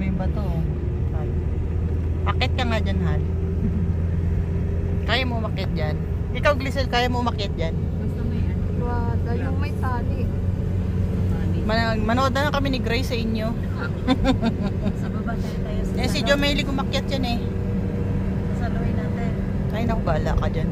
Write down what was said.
daming bato. Hal. Akit ka nga dyan, Hal. Kaya mo umakyat dyan? Ikaw, Glisel, kaya mo umakyat dyan? Basta may ano. Wada, yung may tali. Manood na lang kami ni Grace sa inyo. Sa baba tayo sa Si Jo Maylin umakyat yan eh. saluhin natin. Ay, naku, bahala ka dyan.